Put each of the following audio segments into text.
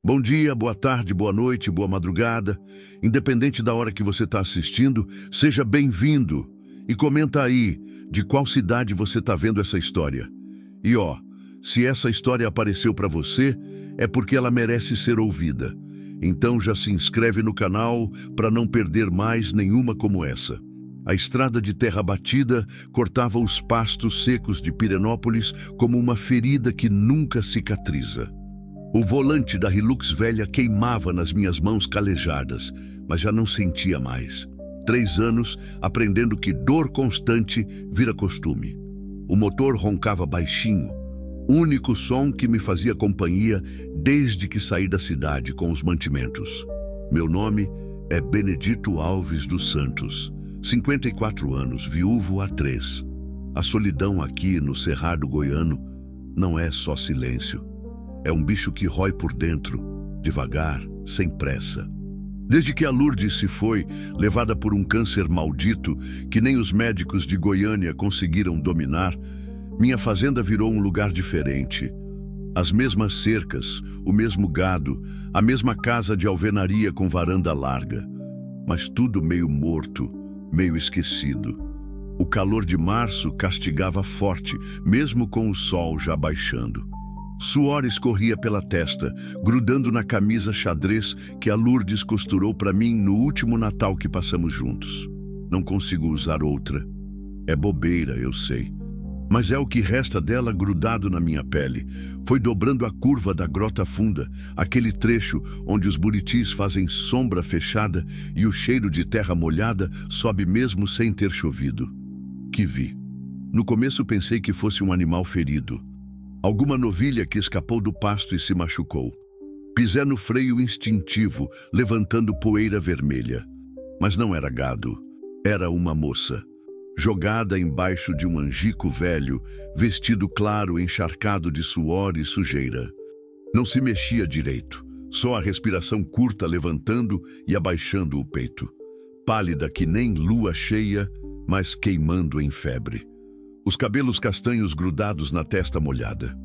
Bom dia, boa tarde, boa noite, boa madrugada. Independente da hora que você está assistindo, seja bem-vindo. E comenta aí de qual cidade você está vendo essa história. E se essa história apareceu para você, é porque ela merece ser ouvida. Então já se inscreve no canal para não perder mais nenhuma como essa. A estrada de terra batida cortava os pastos secos de Pirenópolis como uma ferida que nunca cicatriza. O volante da Hilux velha queimava nas minhas mãos calejadas, mas já não sentia mais. 3 anos aprendendo que dor constante vira costume. O motor roncava baixinho, único som que me fazia companhia desde que saí da cidade com os mantimentos. Meu nome é Benedito Alves dos Santos, 54 anos, viúvo há 3. A solidão aqui no Cerrado Goiano não é só silêncio. É um bicho que rói por dentro, devagar, sem pressa. Desde que a Lourdes se foi, levada por um câncer maldito que nem os médicos de Goiânia conseguiram dominar, minha fazenda virou um lugar diferente. As mesmas cercas, o mesmo gado, a mesma casa de alvenaria com varanda larga. Mas tudo meio morto, meio esquecido. O calor de março castigava forte, mesmo com o sol já baixando. Suor escorria pela testa, grudando na camisa xadrez que a Lourdes costurou para mim no último Natal que passamos juntos. Não consigo usar outra. É bobeira, eu sei. Mas é o que resta dela grudado na minha pele. Foi dobrando a curva da Grota Funda, aquele trecho onde os buritis fazem sombra fechada e o cheiro de terra molhada sobe mesmo sem ter chovido. Que vi. No começo pensei que fosse um animal ferido. Alguma novilha que escapou do pasto e se machucou. Pisé no freio instintivo, levantando poeira vermelha. Mas não era gado, era uma moça. Jogada embaixo de um angico velho, vestido claro encharcado de suor e sujeira. Não se mexia direito, só a respiração curta levantando e abaixando o peito. Pálida que nem lua cheia, mas queimando em febre. Os cabelos castanhos grudados na testa molhada.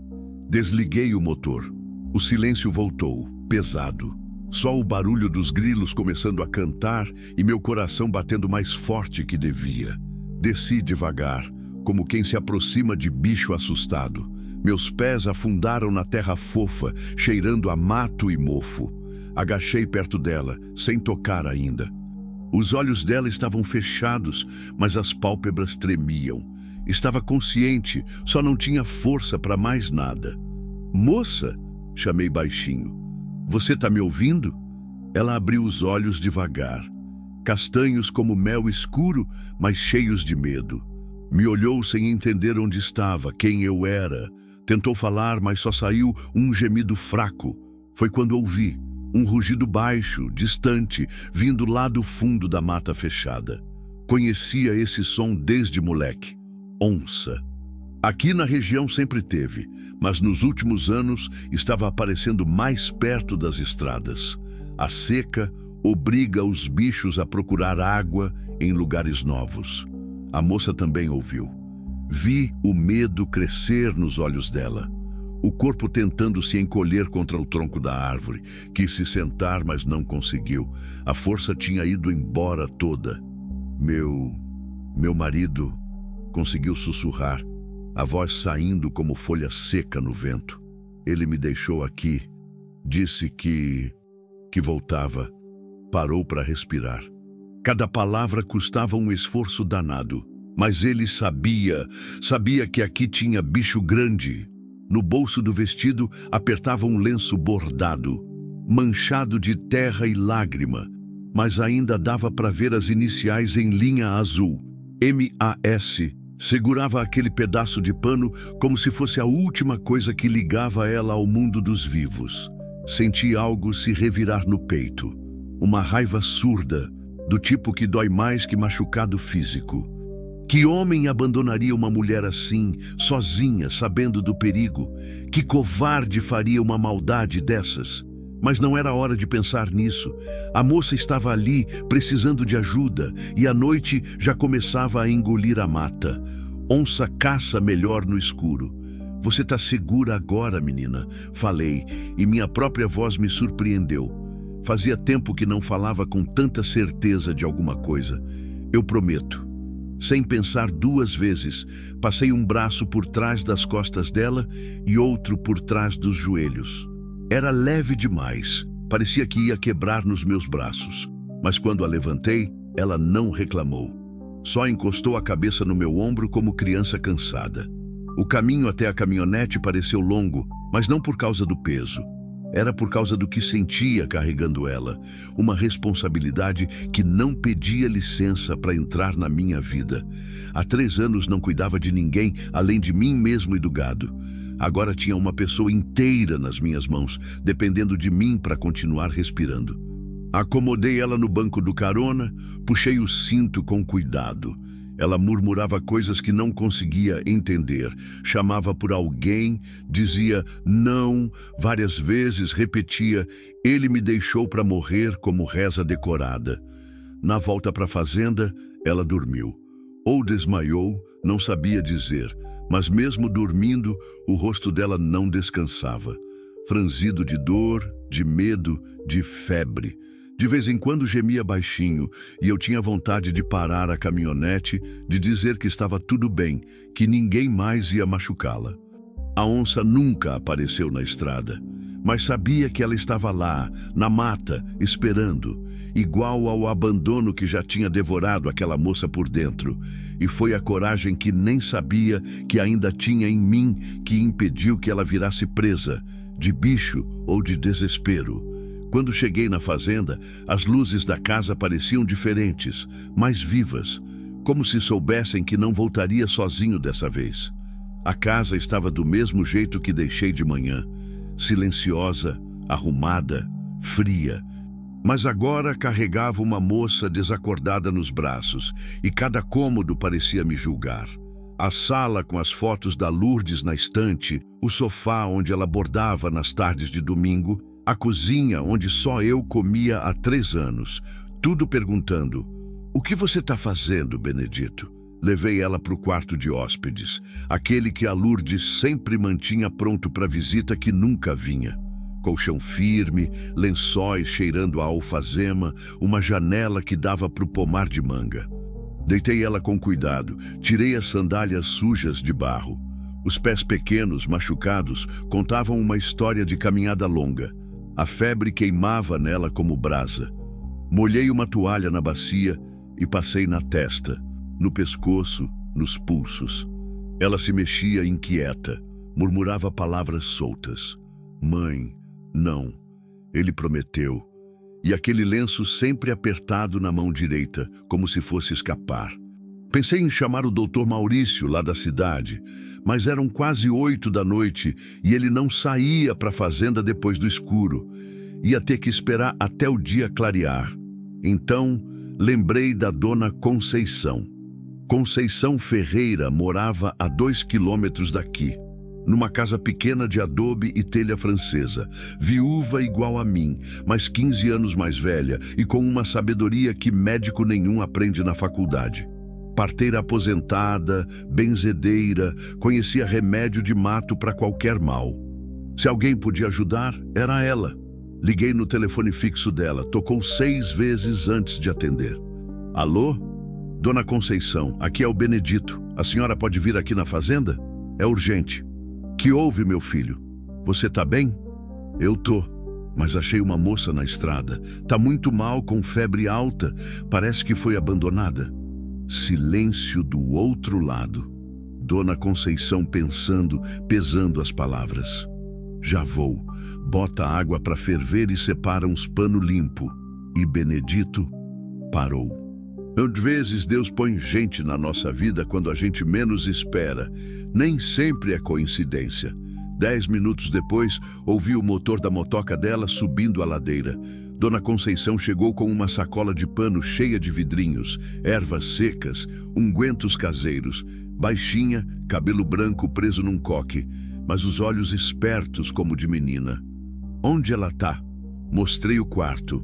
Desliguei o motor. O silêncio voltou, pesado. Só o barulho dos grilos começando a cantar e meu coração batendo mais forte que devia. Desci devagar, como quem se aproxima de bicho assustado. Meus pés afundaram na terra fofa, cheirando a mato e mofo. Agachei perto dela, sem tocar ainda. Os olhos dela estavam fechados, mas as pálpebras tremiam. Estava consciente, só não tinha força para mais nada. "Moça", chamei baixinho. "Você está me ouvindo?" Ela abriu os olhos devagar, castanhos como mel escuro, mas cheios de medo. Me olhou sem entender onde estava, quem eu era. Tentou falar, mas só saiu um gemido fraco. Foi quando ouvi, um rugido baixo, distante, vindo lá do fundo da mata fechada. Conhecia esse som desde moleque. Onça. Aqui na região sempre teve, mas nos últimos anos estava aparecendo mais perto das estradas. A seca obriga os bichos a procurar água em lugares novos. A moça também ouviu. Vi o medo crescer nos olhos dela. O corpo tentando se encolher contra o tronco da árvore. Quis se sentar, mas não conseguiu. A força tinha ido embora toda. Meu marido... Conseguiu sussurrar, a voz saindo como folha seca no vento. Ele me deixou aqui. Disse que voltava. Parou para respirar. Cada palavra custava um esforço danado. Mas ele sabia que aqui tinha bicho grande. No bolso do vestido apertava um lenço bordado, manchado de terra e lágrima, mas ainda dava para ver as iniciais em linha azul. M.A.S. Segurava aquele pedaço de pano como se fosse a última coisa que ligava ela ao mundo dos vivos. Senti algo se revirar no peito. Uma raiva surda, do tipo que dói mais que machucado físico. Que homem abandonaria uma mulher assim, sozinha, sabendo do perigo? Que covarde faria uma maldade dessas? Mas não era hora de pensar nisso. A moça estava ali, precisando de ajuda, e a noite já começava a engolir a mata. Onça caça melhor no escuro. Você está segura agora, menina? Falei, e minha própria voz me surpreendeu. Fazia tempo que não falava com tanta certeza de alguma coisa. Eu prometo. Sem pensar duas vezes, passei um braço por trás das costas dela e outro por trás dos joelhos. Era leve demais, parecia que ia quebrar nos meus braços. Mas quando a levantei, ela não reclamou. Só encostou a cabeça no meu ombro como criança cansada. O caminho até a caminhonete pareceu longo, mas não por causa do peso. Era por causa do que sentia carregando ela, uma responsabilidade que não pedia licença para entrar na minha vida. Há 3 anos não cuidava de ninguém além de mim mesmo e do gado. Agora tinha uma pessoa inteira nas minhas mãos, dependendo de mim para continuar respirando. Acomodei ela no banco do carona, puxei o cinto com cuidado. Ela murmurava coisas que não conseguia entender, chamava por alguém, dizia não, várias vezes repetia, ele me deixou para morrer como reza decorada. Na volta para a fazenda, ela dormiu. Ou desmaiou, não sabia dizer, mas mesmo dormindo, o rosto dela não descansava. Franzido de dor, de medo, de febre. De vez em quando gemia baixinho e eu tinha vontade de parar a caminhonete, de dizer que estava tudo bem, que ninguém mais ia machucá-la. A onça nunca apareceu na estrada, mas sabia que ela estava lá, na mata, esperando, igual ao abandono que já tinha devorado aquela moça por dentro. E foi a coragem que nem sabia que ainda tinha em mim que impediu que ela virasse presa, de bicho ou de desespero. Quando cheguei na fazenda, as luzes da casa pareciam diferentes, mais vivas, como se soubessem que não voltaria sozinho dessa vez. A casa estava do mesmo jeito que deixei de manhã, silenciosa, arrumada, fria. Mas agora carregava uma moça desacordada nos braços, e cada cômodo parecia me julgar. A sala com as fotos da Lourdes na estante, o sofá onde ela bordava nas tardes de domingo, a cozinha onde só eu comia há 3 anos, tudo perguntando: "O que você está fazendo, Benedito?" Levei ela para o quarto de hóspedes, aquele que a Lourdes sempre mantinha pronto para visita que nunca vinha. Colchão firme, lençóis cheirando a alfazema, uma janela que dava para o pomar de manga. Deitei ela com cuidado, tirei as sandálias sujas de barro. Os pés pequenos, machucados, contavam uma história de caminhada longa. A febre queimava nela como brasa. Molhei uma toalha na bacia e passei na testa, no pescoço, nos pulsos. Ela se mexia inquieta, murmurava palavras soltas. "Mãe, não." Ele prometeu. E aquele lenço sempre apertado na mão direita, como se fosse escapar. Pensei em chamar o Dr. Maurício, lá da cidade, mas eram quase 8 da noite e ele não saía para a fazenda depois do escuro. Ia ter que esperar até o dia clarear. Então, lembrei da dona Conceição. Conceição Ferreira morava a 2 quilômetros daqui, numa casa pequena de adobe e telha francesa, viúva igual a mim, mas 15 anos mais velha e com uma sabedoria que médico nenhum aprende na faculdade. Parteira aposentada, benzedeira, conhecia remédio de mato para qualquer mal. Se alguém podia ajudar, era ela. Liguei no telefone fixo dela, tocou 6 vezes antes de atender. "Alô? Dona Conceição, aqui é o Benedito. A senhora pode vir aqui na fazenda? É urgente." "Que houve, meu filho? Você tá bem?" "Eu tô, mas achei uma moça na estrada. Tá muito mal, com febre alta. Parece que foi abandonada." Silêncio do outro lado. Dona Conceição pensando, pesando as palavras. "Já vou." Bota água para ferver e separa uns pano limpo. E Benedito parou. Às vezes Deus põe gente na nossa vida quando a gente menos espera. Nem sempre é coincidência. 10 minutos depois, ouvi o motor da motoca dela subindo a ladeira. Dona Conceição chegou com uma sacola de pano cheia de vidrinhos, ervas secas, ungüentos caseiros, baixinha, cabelo branco preso num coque, mas os olhos espertos como de menina. "Onde ela tá?" Mostrei o quarto.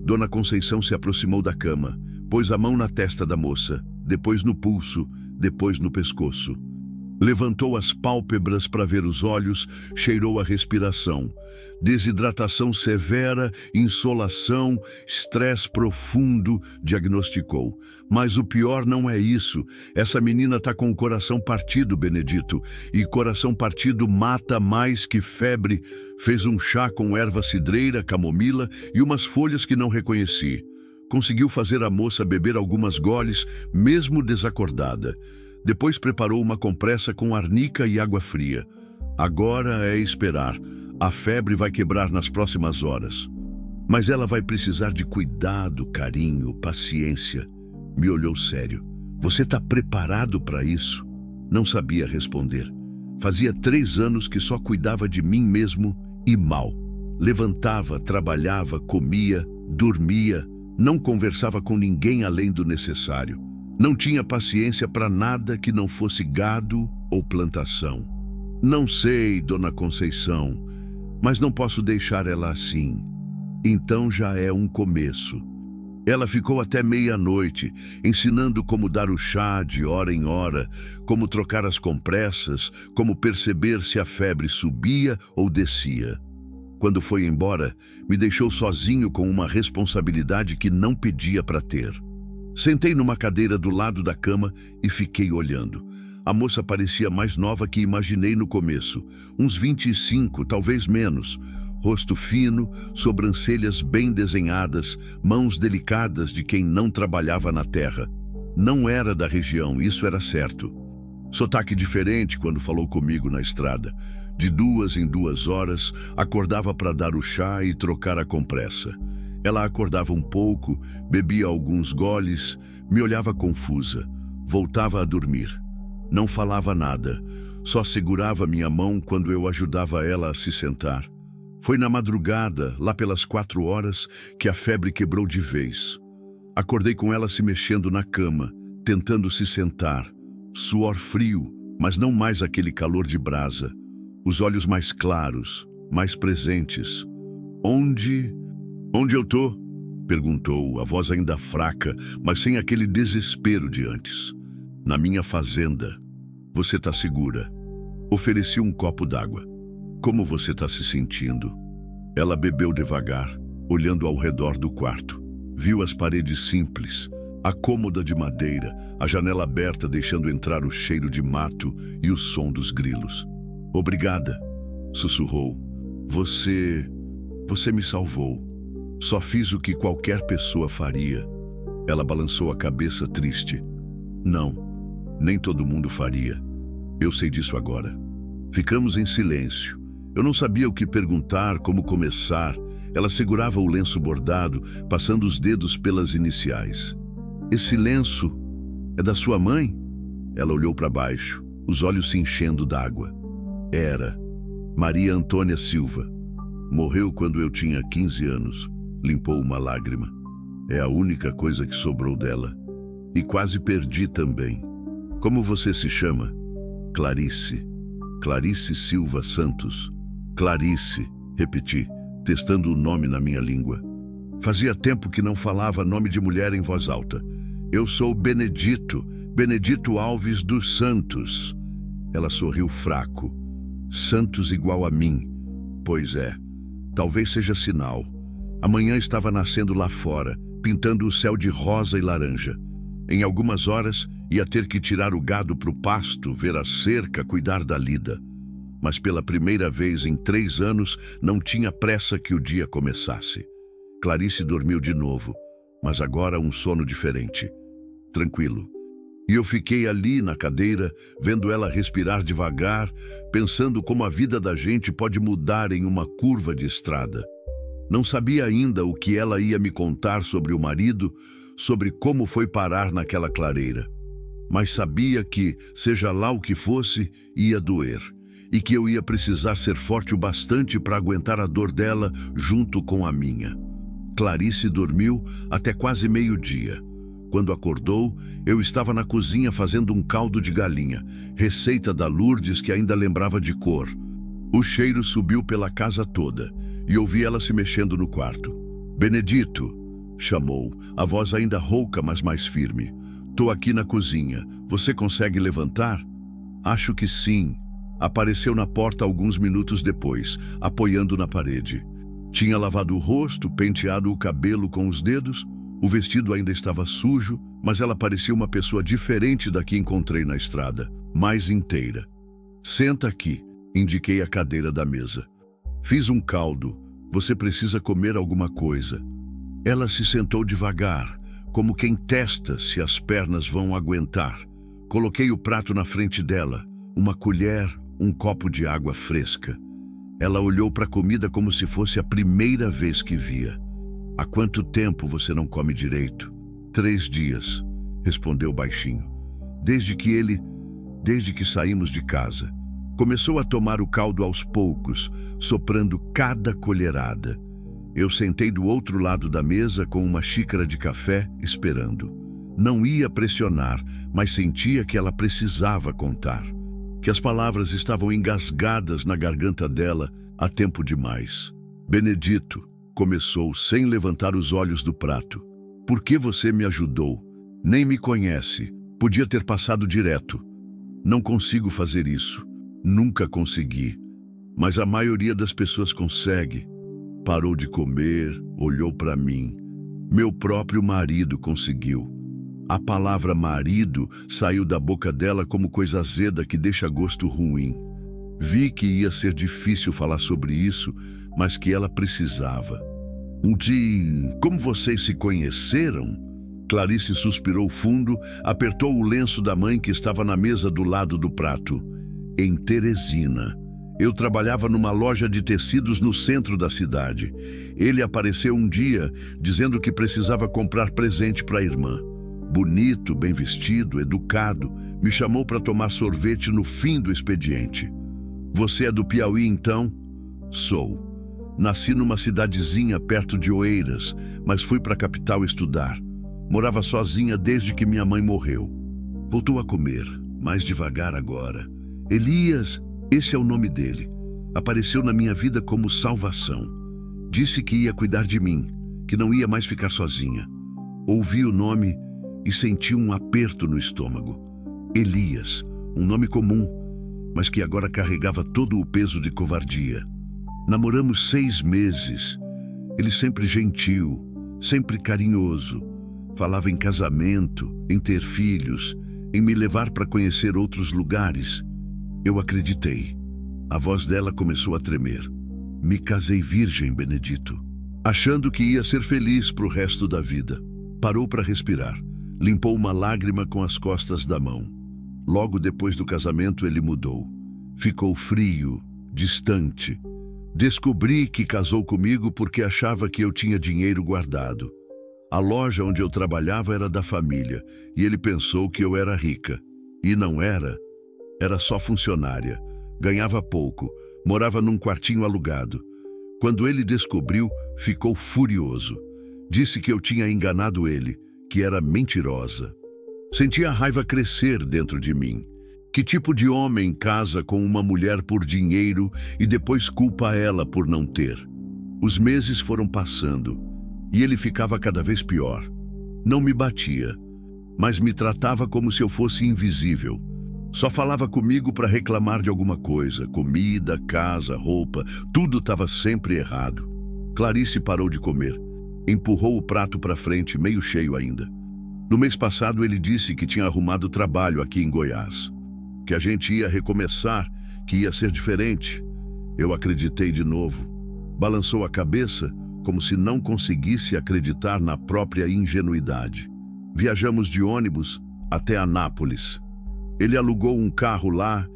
Dona Conceição se aproximou da cama, pôs a mão na testa da moça, depois no pulso, depois no pescoço. Levantou as pálpebras para ver os olhos, cheirou a respiração. Desidratação severa, insolação, estresse profundo, diagnosticou. Mas o pior não é isso. Essa menina tá com o coração partido, Benedito. E coração partido mata mais que febre. Fez um chá com erva cidreira, camomila e umas folhas que não reconheci. Conseguiu fazer a moça beber algumas goles, mesmo desacordada. Depois preparou uma compressa com arnica e água fria. Agora é esperar. A febre vai quebrar nas próximas horas. Mas ela vai precisar de cuidado, carinho, paciência. Me olhou sério. Você está preparado para isso? Não sabia responder. Fazia 3 anos que só cuidava de mim mesmo e mal. Levantava, trabalhava, comia, dormia. Não conversava com ninguém além do necessário. Não tinha paciência para nada que não fosse gado ou plantação. Não sei, Dona Conceição, mas não posso deixar ela assim. Então já é um começo. Ela ficou até meia-noite, ensinando como dar o chá de hora em hora, como trocar as compressas, como perceber se a febre subia ou descia. Quando foi embora, me deixou sozinho com uma responsabilidade que não pedia para ter. Sentei numa cadeira do lado da cama e fiquei olhando. A moça parecia mais nova que imaginei no começo, uns 25, talvez menos. Rosto fino, sobrancelhas bem desenhadas, mãos delicadas de quem não trabalhava na terra. Não era da região, isso era certo. Sotaque diferente quando falou comigo na estrada. De 2 em 2 horas, acordava para dar o chá e trocar a compressa. Ela acordava um pouco, bebia alguns goles, me olhava confusa. Voltava a dormir. Não falava nada, só segurava minha mão quando eu ajudava ela a se sentar. Foi na madrugada, lá pelas 4 horas, que a febre quebrou de vez. Acordei com ela se mexendo na cama, tentando se sentar. Suor frio, mas não mais aquele calor de brasa. Os olhos mais claros, mais presentes. Onde eu tô? Perguntou, a voz ainda fraca, mas sem aquele desespero de antes. Na minha fazenda. Você tá segura? Ofereci um copo d'água. Como você tá se sentindo? Ela bebeu devagar, olhando ao redor do quarto. Viu as paredes simples, a cômoda de madeira, a janela aberta deixando entrar o cheiro de mato e o som dos grilos. Obrigada, sussurrou. Você me salvou. Só fiz o que qualquer pessoa faria. Ela balançou a cabeça triste. Não, nem todo mundo faria. Eu sei disso agora. Ficamos em silêncio. Eu não sabia o que perguntar, como começar. Ela segurava o lenço bordado, passando os dedos pelas iniciais. Esse lenço é da sua mãe? Ela olhou para baixo, os olhos se enchendo d'água. Era Maria Antônia Silva. Morreu quando eu tinha 15 anos. Limpou uma lágrima. É a única coisa que sobrou dela. E quase perdi também. Como você se chama? Clarice. Clarice Silva Santos. Clarice, repeti, testando o nome na minha língua. Fazia tempo que não falava nome de mulher em voz alta. Eu sou Benedito, Benedito Alves dos Santos. Ela sorriu fraco. Santos igual a mim. Pois é, talvez seja sinal. Amanhã estava nascendo lá fora, pintando o céu de rosa e laranja. Em algumas horas, ia ter que tirar o gado para o pasto, ver a cerca, cuidar da lida. Mas pela primeira vez em 3 anos, não tinha pressa que o dia começasse. Clarice dormiu de novo, mas agora um sono diferente. Tranquilo. E eu fiquei ali na cadeira, vendo ela respirar devagar, pensando como a vida da gente pode mudar em uma curva de estrada. Não sabia ainda o que ela ia me contar sobre o marido, sobre como foi parar naquela clareira. Mas sabia que, seja lá o que fosse, ia doer. E que eu ia precisar ser forte o bastante para aguentar a dor dela junto com a minha. Clarice dormiu até quase meio-dia. Quando acordou, eu estava na cozinha fazendo um caldo de galinha, receita da Lourdes que ainda lembrava de cor. O cheiro subiu pela casa toda e ouvi ela se mexendo no quarto. Benedito, chamou, a voz ainda rouca, mas mais firme. Tô aqui na cozinha. Você consegue levantar? Acho que sim. Apareceu na porta alguns minutos depois, apoiando na parede. Tinha lavado o rosto, penteado o cabelo com os dedos. O vestido ainda estava sujo, mas ela parecia uma pessoa diferente da que encontrei na estrada, mais inteira. Senta aqui, indiquei a cadeira da mesa. Fiz um caldo. Você precisa comer alguma coisa. Ela se sentou devagar, como quem testa se as pernas vão aguentar. Coloquei o prato na frente dela, uma colher, um copo de água fresca. Ela olhou para a comida como se fosse a primeira vez que via. Há quanto tempo você não come direito? 3 dias, respondeu baixinho. Desde que saímos de casa. Começou a tomar o caldo aos poucos, soprando cada colherada. Eu sentei do outro lado da mesa com uma xícara de café, esperando. Não ia pressionar, mas sentia que ela precisava contar. Que as palavras estavam engasgadas na garganta dela há tempo demais. Benedito, começou sem levantar os olhos do prato. Por que você me ajudou? Nem me conhece. Podia ter passado direto. Não consigo fazer isso. Nunca consegui. Mas a maioria das pessoas consegue. Parou de comer, olhou para mim. Meu próprio marido conseguiu. A palavra marido saiu da boca dela como coisa azeda que deixa gosto ruim. Vi que ia ser difícil falar sobre isso, mas que ela precisava. Como vocês se conheceram? Clarice suspirou fundo, apertou o lenço da mãe que estava na mesa do lado do prato. Em Teresina. Eu trabalhava numa loja de tecidos no centro da cidade. Ele apareceu um dia, dizendo que precisava comprar presente para a irmã. Bonito, bem vestido, educado, me chamou para tomar sorvete no fim do expediente. Você é do Piauí, então? Sou. Nasci numa cidadezinha perto de Oeiras, mas fui para a capital estudar. Morava sozinha desde que minha mãe morreu. Voltou a comer, mais devagar agora. Elias, esse é o nome dele. Apareceu na minha vida como salvação. Disse que ia cuidar de mim, que não ia mais ficar sozinha. Ouvi o nome e senti um aperto no estômago. Elias, um nome comum, mas que agora carregava todo o peso de covardia. Namoramos 6 meses. Ele sempre gentil, sempre carinhoso. Falava em casamento, em ter filhos, em me levar para conhecer outros lugares. Eu acreditei. A voz dela começou a tremer. Me casei virgem, Benedito, achando que ia ser feliz pro resto da vida. Parou para respirar. Limpou uma lágrima com as costas da mão. Logo depois do casamento ele mudou. Ficou frio, distante. Descobri que casou comigo porque achava que eu tinha dinheiro guardado. A loja onde eu trabalhava era da família e ele pensou que eu era rica. E não era. Era só funcionária. Ganhava pouco. Morava num quartinho alugado. Quando ele descobriu, ficou furioso. Disse que eu tinha enganado ele, que era mentirosa. Senti a raiva crescer dentro de mim. Que tipo de homem casa com uma mulher por dinheiro e depois culpa ela por não ter? Os meses foram passando e ele ficava cada vez pior. Não me batia, mas me tratava como se eu fosse invisível. Só falava comigo para reclamar de alguma coisa. Comida, casa, roupa, tudo estava sempre errado. Clarice parou de comer. Empurrou o prato para frente, meio cheio ainda. No mês passado ele disse que tinha arrumado trabalho aqui em Goiás. Que a gente ia recomeçar, que ia ser diferente. Eu acreditei de novo. Balançou a cabeça, como se não conseguisse acreditar na própria ingenuidade. Viajamos de ônibus até Anápolis. Ele alugou um carro lá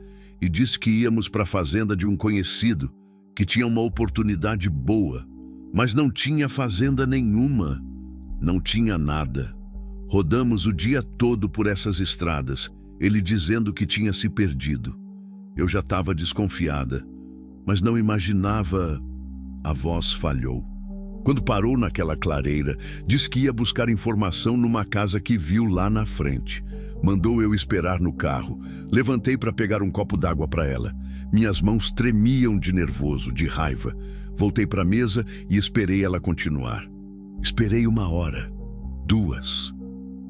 e disse que íamos para a fazenda de um conhecido, que tinha uma oportunidade boa, mas não tinha fazenda nenhuma. Não tinha nada. Rodamos o dia todo por essas estradas, ele dizendo que tinha se perdido. Eu já estava desconfiada, mas não imaginava. A voz falhou. Quando parou naquela clareira, disse que ia buscar informação numa casa que viu lá na frente. Mandou eu esperar no carro. Levantei para pegar um copo d'água para ela. Minhas mãos tremiam de nervoso, de raiva. Voltei para a mesa e esperei ela continuar. Esperei 1 hora, 2.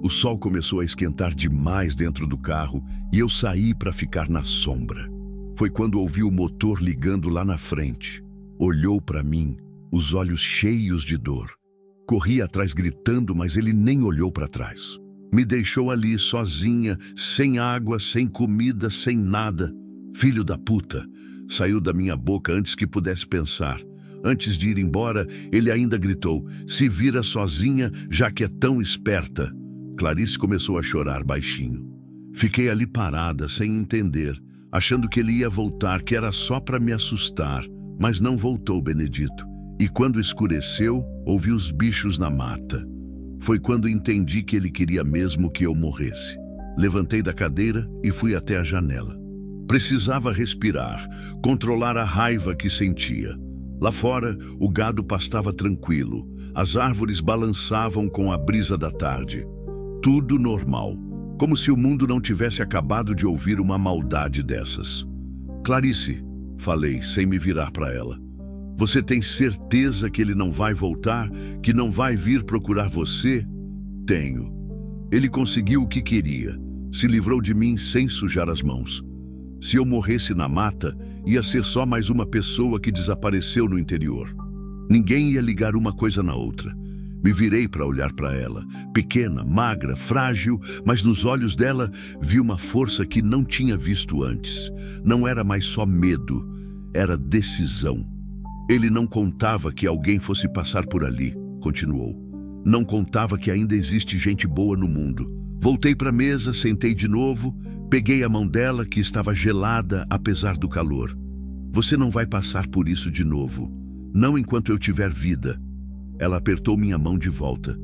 O sol começou a esquentar demais dentro do carro e eu saí para ficar na sombra. Foi quando ouvi o motor ligando lá na frente. Olhou para mim, os olhos cheios de dor. Corri atrás gritando, mas ele nem olhou para trás. Me deixou ali sozinha, sem água, sem comida, sem nada. Filho da puta! Saiu da minha boca antes que pudesse pensar. Antes de ir embora, ele ainda gritou: "Se vira sozinha, já que é tão esperta." Clarice começou a chorar baixinho. Fiquei ali parada, sem entender, achando que ele ia voltar, que era só para me assustar. Mas não voltou, Benedito. E quando escureceu, ouvi os bichos na mata. Foi quando entendi que ele queria mesmo que eu morresse. Levantei da cadeira e fui até a janela. Precisava respirar, controlar a raiva que sentia. Lá fora, o gado pastava tranquilo. As árvores balançavam com a brisa da tarde. Tudo normal, como se o mundo não tivesse acabado de ouvir uma maldade dessas. "Clarice", falei, sem me virar para ela. "Você tem certeza que ele não vai voltar? Que não vai vir procurar você?" "Tenho. Ele conseguiu o que queria. Se livrou de mim sem sujar as mãos. Se eu morresse na mata, ia ser só mais uma pessoa que desapareceu no interior." Ninguém ia ligar uma coisa na outra. Me virei para olhar para ela, pequena, magra, frágil, mas nos olhos dela vi uma força que não tinha visto antes. Não era mais só medo, era decisão. "Ele não contava que alguém fosse passar por ali", continuou. "Não contava que ainda existe gente boa no mundo." Voltei para a mesa, sentei de novo, peguei a mão dela, que estava gelada apesar do calor. "Você não vai passar por isso de novo. Não enquanto eu tiver vida." Ela apertou minha mão de volta.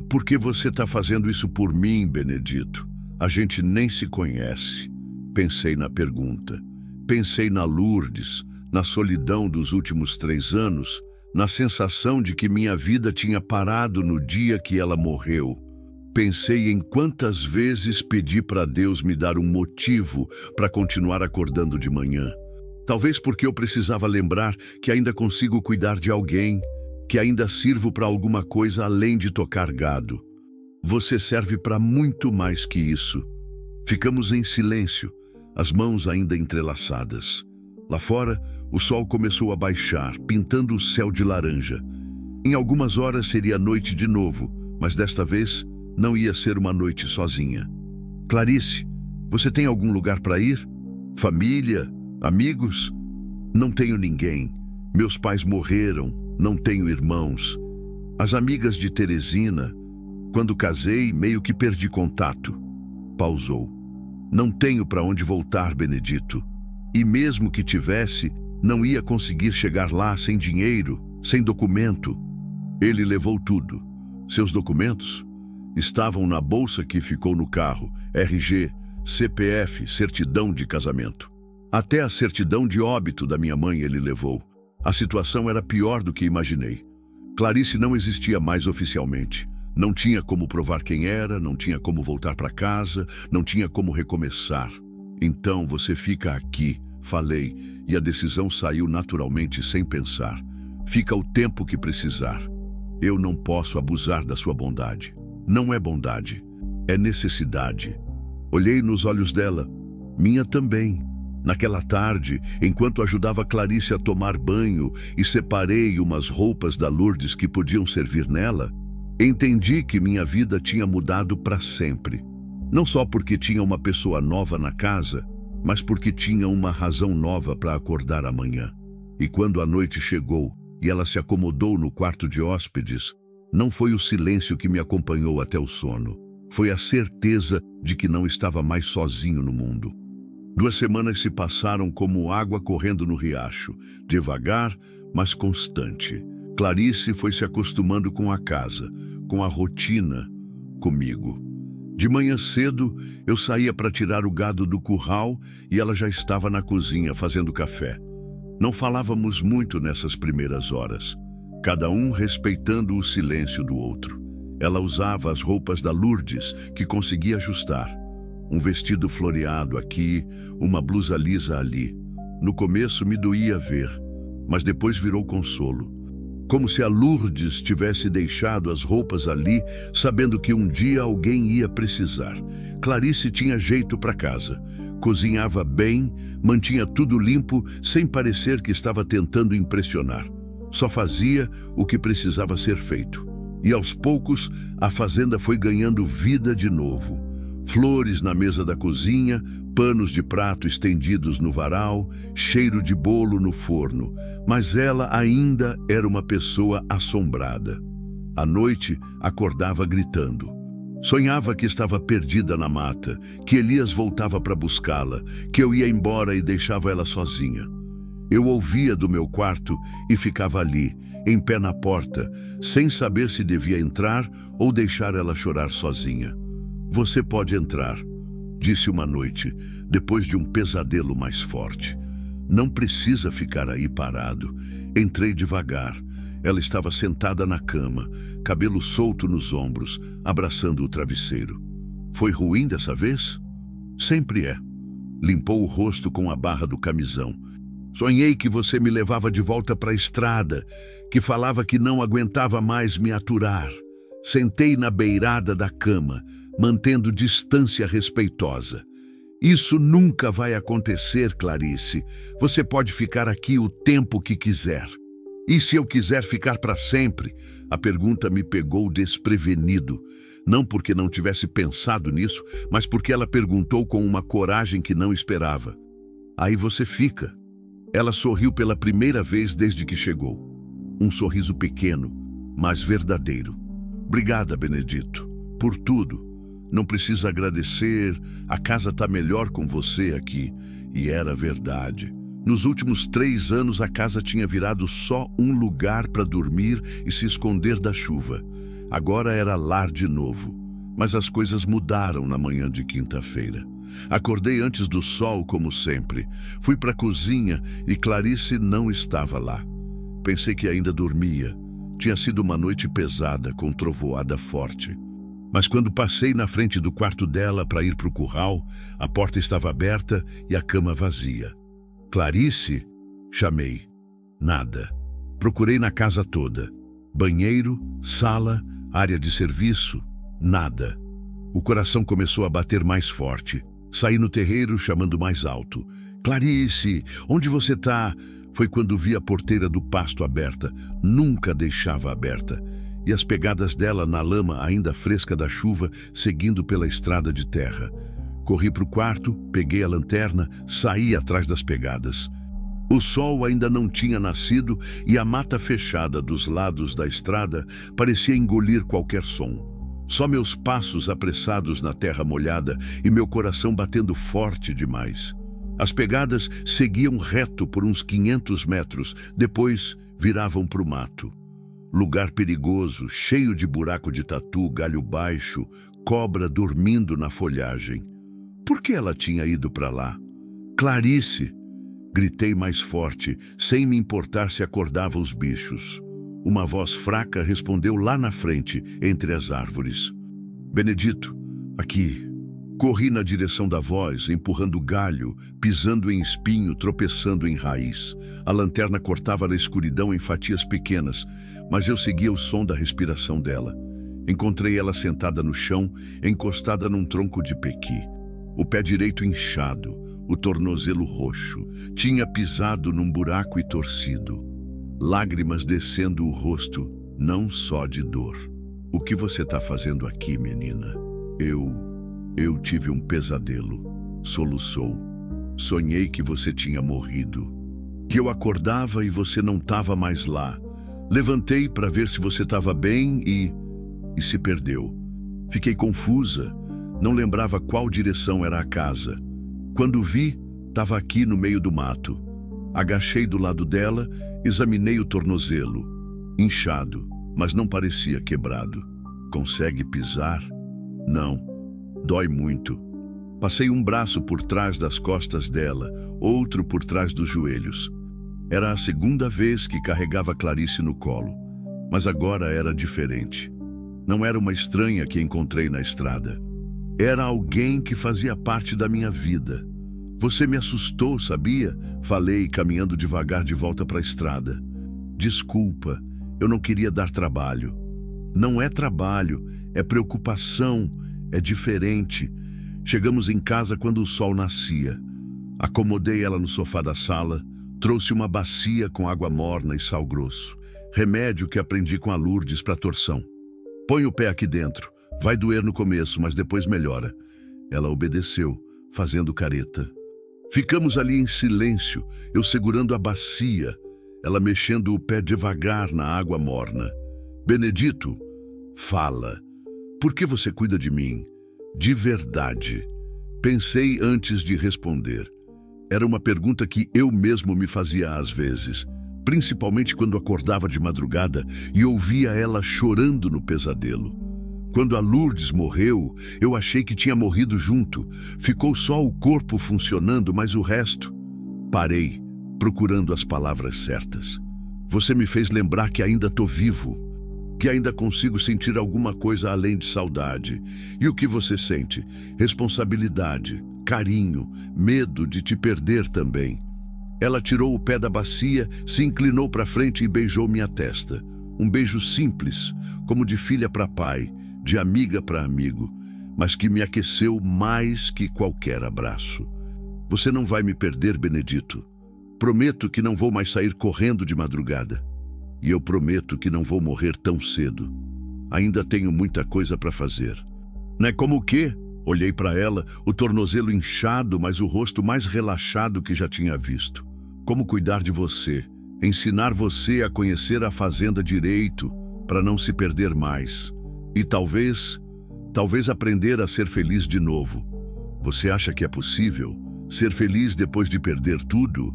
Por que você está fazendo isso por mim, Benedito? A gente nem se conhece." Pensei na pergunta. Pensei na Lourdes, na solidão dos últimos 3 anos, na sensação de que minha vida tinha parado no dia que ela morreu. Pensei em quantas vezes pedi para Deus me dar um motivo para continuar acordando de manhã. Talvez porque eu precisava lembrar que ainda consigo cuidar de alguém, que ainda sirvo para alguma coisa além de tocar gado. "Você serve para muito mais que isso." Ficamos em silêncio, as mãos ainda entrelaçadas. Lá fora, o sol começou a baixar, pintando o céu de laranja. Em algumas horas seria noite de novo, mas desta vez não ia ser uma noite sozinha. "Clarice, você tem algum lugar para ir? Família? Amigos?" "Não tenho ninguém. Meus pais morreram. Não tenho irmãos. As amigas de Teresina, quando casei, meio que perdi contato." Pausou. "Não tenho para onde voltar, Benedito. E mesmo que tivesse, não ia conseguir chegar lá sem dinheiro, sem documento." Ele levou tudo. Seus documentos estavam na bolsa que ficou no carro: RG, CPF, certidão de casamento. Até a certidão de óbito da minha mãe ele levou. A situação era pior do que imaginei. Clarice não existia mais oficialmente. Não tinha como provar quem era, não tinha como voltar para casa, não tinha como recomeçar. "Então você fica aqui", falei, e a decisão saiu naturalmente sem pensar. "Fica o tempo que precisar. Eu não posso abusar da sua bondade. Não é bondade, é necessidade." Olhei nos olhos dela. Minha também. Naquela tarde, enquanto ajudava Clarice a tomar banho e separei umas roupas da Lourdes que podiam servir nela, entendi que minha vida tinha mudado para sempre. Não só porque tinha uma pessoa nova na casa, mas porque tinha uma razão nova para acordar amanhã. E quando a noite chegou e ela se acomodou no quarto de hóspedes, não foi o silêncio que me acompanhou até o sono. Foi a certeza de que não estava mais sozinho no mundo. 2 semanas se passaram como água correndo no riacho, devagar, mas constante. Clarice foi se acostumando com a casa, com a rotina, comigo. De manhã cedo, eu saía para tirar o gado do curral e ela já estava na cozinha fazendo café. Não falávamos muito nessas primeiras horas, cada um respeitando o silêncio do outro. Ela usava as roupas da Lourdes, que conseguia ajustar. Um vestido floreado aqui, uma blusa lisa ali. No começo me doía ver, mas depois virou consolo. como se a Lourdes tivesse deixado as roupas ali, sabendo que um dia alguém ia precisar. Clarice tinha jeito para casa. Cozinhava bem, mantinha tudo limpo, sem parecer que estava tentando impressionar. Só fazia o que precisava ser feito. E aos poucos, a fazenda foi ganhando vida de novo. Flores na mesa da cozinha, panos de prato estendidos no varal, cheiro de bolo no forno. Mas ela ainda era uma pessoa assombrada. À noite, acordava gritando. Sonhava que estava perdida na mata, que Elias voltava para buscá-la, que eu ia embora e deixava ela sozinha. Eu ouvia do meu quarto e ficava ali, em pé na porta, sem saber se devia entrar ou deixar ela chorar sozinha. Você pode entrar, disse uma noite, depois de um pesadelo mais forte. Não precisa ficar aí parado. Entrei devagar. Ela estava sentada na cama, cabelo solto nos ombros, abraçando o travesseiro. Foi ruim dessa vez? Sempre é. Limpou o rosto com a barra do camisão. Sonhei que você me levava de volta para a estrada, que falava que não aguentava mais me aturar. Sentei na beirada da cama, mantendo distância respeitosa. Isso nunca vai acontecer, Clarice. Você pode ficar aqui o tempo que quiser. E se eu quiser ficar para sempre? A pergunta me pegou desprevenido. Não porque não tivesse pensado nisso, mas porque ela perguntou com uma coragem que não esperava. Aí você fica. Ela sorriu pela primeira vez desde que chegou. Um sorriso pequeno, mas verdadeiro. Obrigada, Benedito, por tudo. Não precisa agradecer, a casa está melhor com você aqui. E era verdade. Nos últimos 3 anos, a casa tinha virado só um lugar para dormir e se esconder da chuva. Agora era lar de novo. Mas as coisas mudaram na manhã de quinta-feira. Acordei antes do sol, como sempre. Fui para a cozinha e Clarice não estava lá. Pensei que ainda dormia. Tinha sido uma noite pesada, com trovoada forte. Mas quando passei na frente do quarto dela para ir para o curral, a porta estava aberta e a cama vazia. Clarice? Chamei. Nada. Procurei na casa toda. Banheiro, sala, área de serviço. Nada. O coração começou a bater mais forte. Saí no terreiro chamando mais alto. Clarice, onde você está? Foi quando vi a porteira do pasto aberta. Nunca deixava aberta. E as pegadas dela na lama ainda fresca da chuva, seguindo pela estrada de terra. Corri para o quarto, peguei a lanterna, saí atrás das pegadas. O sol ainda não tinha nascido e a mata fechada dos lados da estrada parecia engolir qualquer som. Só meus passos apressados na terra molhada e meu coração batendo forte demais. As pegadas seguiam reto por uns 500 metros, depois viravam para o mato. Lugar perigoso, cheio de buraco de tatu, galho baixo, cobra dormindo na folhagem. Por que ela tinha ido para lá? Clarice! Gritei mais forte, sem me importar se acordava os bichos. Uma voz fraca respondeu lá na frente, entre as árvores. Benedito, aqui. Corri na direção da voz, empurrando galho, pisando em espinho, tropeçando em raiz. A lanterna cortava na escuridão em fatias pequenas, mas eu seguia o som da respiração dela. Encontrei ela sentada no chão, encostada num tronco de pequi. O pé direito inchado, o tornozelo roxo. Tinha pisado num buraco e torcido. Lágrimas descendo o rosto, não só de dor. O que você está fazendo aqui, menina? Eu tive um pesadelo. Soluçou. Sonhei que você tinha morrido. Que eu acordava e você não estava mais lá. Levantei para ver se você estava bem e se perdeu. Fiquei confusa. Não lembrava qual direção era a casa. Quando vi, estava aqui no meio do mato. Agachei do lado dela, examinei o tornozelo. Inchado, mas não parecia quebrado. Consegue pisar? Não. Dói muito. Passei um braço por trás das costas dela, outro por trás dos joelhos. Era a segunda vez que carregava Clarice no colo. Mas agora era diferente. Não era uma estranha que encontrei na estrada. Era alguém que fazia parte da minha vida. Você me assustou, sabia? Falei, caminhando devagar de volta para a estrada. Desculpa, Eu não queria dar trabalho. Não é trabalho, é preocupação, é diferente. Chegamos em casa quando o sol nascia. Acomodei ela no sofá da sala, trouxe uma bacia com água morna e sal grosso. Remédio que aprendi com a Lourdes para torção. Põe o pé aqui dentro. Vai doer no começo, mas depois melhora. Ela obedeceu, fazendo careta. Ficamos ali em silêncio, eu segurando a bacia, ela mexendo o pé devagar na água morna. Benedito, fala. Por que você cuida de mim? De verdade. Pensei antes de responder. Era uma pergunta que eu mesmo me fazia às vezes, principalmente quando acordava de madrugada e ouvia ela chorando no pesadelo. Quando a Lourdes morreu, eu achei que tinha morrido junto. Ficou só o corpo funcionando, mas o resto... Parei, procurando as palavras certas. Você me fez lembrar que ainda estou vivo, que ainda consigo sentir alguma coisa além de saudade. E o que você sente? Responsabilidade, carinho, medo de te perder também. Ela tirou o pé da bacia, se inclinou para frente e beijou minha testa. Um beijo simples, como de filha para pai, de amiga para amigo, mas que me aqueceu mais que qualquer abraço. Você não vai me perder, Benedito. Prometo que não vou mais sair correndo de madrugada. E eu prometo que não vou morrer tão cedo. Ainda tenho muita coisa para fazer. Não é como o quê? Olhei para ela, o tornozelo inchado, mas o rosto mais relaxado que já tinha visto. Como cuidar de você, ensinar você a conhecer a fazenda direito, para não se perder mais. E talvez aprender a ser feliz de novo. Você acha que é possível ser feliz depois de perder tudo?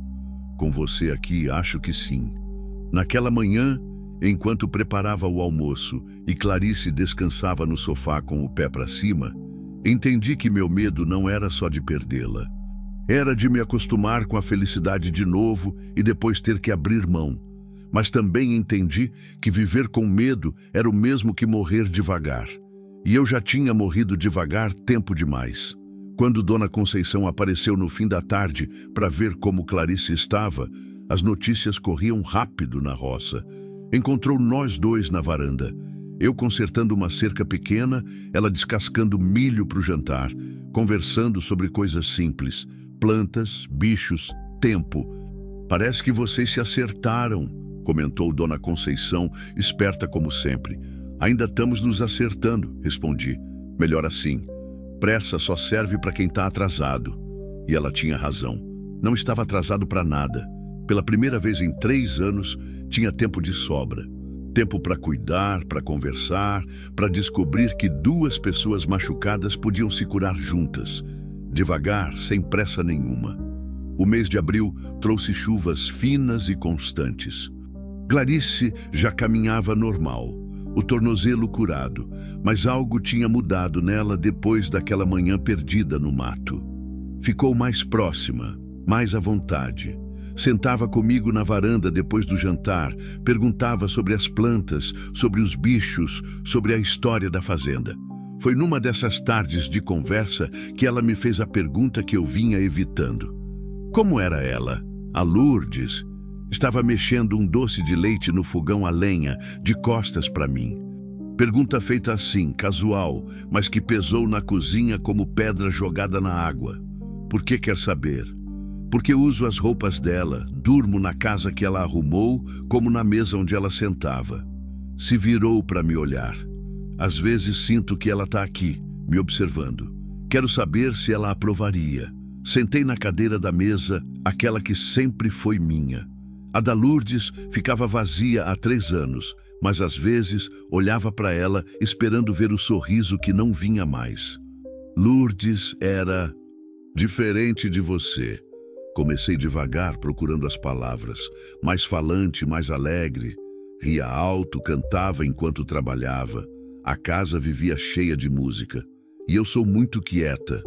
Com você aqui, acho que sim. Naquela manhã, enquanto preparava o almoço e Clarice descansava no sofá com o pé para cima, entendi que meu medo não era só de perdê-la. Era de me acostumar com a felicidade de novo e depois ter que abrir mão. Mas também entendi que viver com medo era o mesmo que morrer devagar. E eu já tinha morrido devagar tempo demais. Quando Dona Conceição apareceu no fim da tarde para ver como Clarice estava, as notícias corriam rápido na roça. Encontrou nós dois na varanda. Eu consertando uma cerca pequena, ela descascando milho para o jantar, conversando sobre coisas simples, plantas, bichos, tempo. Parece que vocês se acertaram, comentou Dona Conceição, esperta como sempre. Ainda estamos nos acertando, respondi. Melhor assim. Pressa só serve para quem está atrasado. E ela tinha razão. Não estava atrasado para nada. Pela primeira vez em 3 anos, tinha tempo de sobra. Tempo para cuidar, para conversar, para descobrir que 2 pessoas machucadas podiam se curar juntas. Devagar, sem pressa nenhuma. O mês de abril trouxe chuvas finas e constantes. Clarice já caminhava normal, o tornozelo curado, mas algo tinha mudado nela depois daquela manhã perdida no mato. Ficou mais próxima, mais à vontade. Sentava comigo na varanda depois do jantar, perguntava sobre as plantas, sobre os bichos, sobre a história da fazenda. Foi numa dessas tardes de conversa que ela me fez a pergunta que eu vinha evitando. Como era ela? A Lourdes? Estava mexendo um doce de leite no fogão a lenha, de costas para mim. Pergunta feita assim, casual, mas que pesou na cozinha como pedra jogada na água. Por que quer saber? Porque uso as roupas dela, durmo na casa que ela arrumou, como na mesa onde ela sentava. Se virou para me olhar. Às vezes sinto que ela está aqui, me observando. Quero saber se ela aprovaria. Sentei na cadeira da mesa, aquela que sempre foi minha. A da Lourdes ficava vazia há 3 anos, mas às vezes olhava para ela esperando ver o sorriso que não vinha mais. Lourdes era diferente de você. Comecei devagar, procurando as palavras, mais falante, mais alegre. Ria alto, cantava enquanto trabalhava. A casa vivia cheia de música. E eu sou muito quieta.